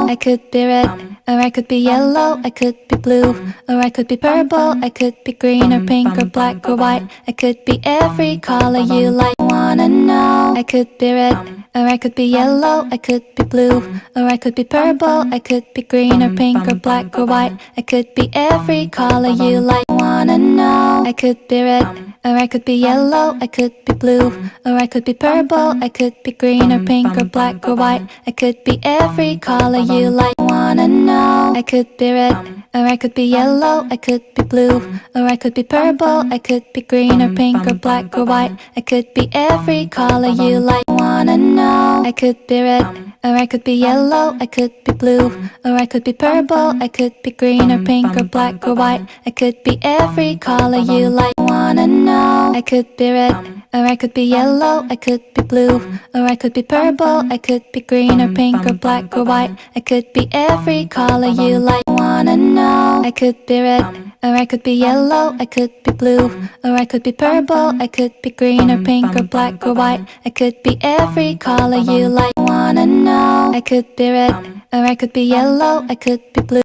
I could be red, or I could be yellow, I could be blue, or I could be purple, I could be green or pink or black or white. I could be every color you like. Wanna know? I could be red, or I could be yellow, I could be blue, or I could be purple, I could be green or pink or black or white. I could be every color you like. Wanna know? I could be red, or I could be yellow, I could be blue, or I could be purple, I could be green or pink or black or white. I could be every color you like. Wanna know? I could be red, or I could be yellow, I could be blue, or I could be purple, I could be green or pink or black or white. I could be every color you like. Wanna know? I could be red, or I could be yellow, I could be blue, or I could be purple, I could be green or pink or black or white. I could be every color you like. Wanna know? I could be red, or I could be yellow, I could be blue, or I could be purple, I could be green or pink or black or white. I could be every color you like. Wanna know? I could be red, or I could be yellow, I could be blue, or I could be purple, I could be green or pink or black or white. I could be every color you like. Wanna know? I could be red, or I could be yellow, I could be blue.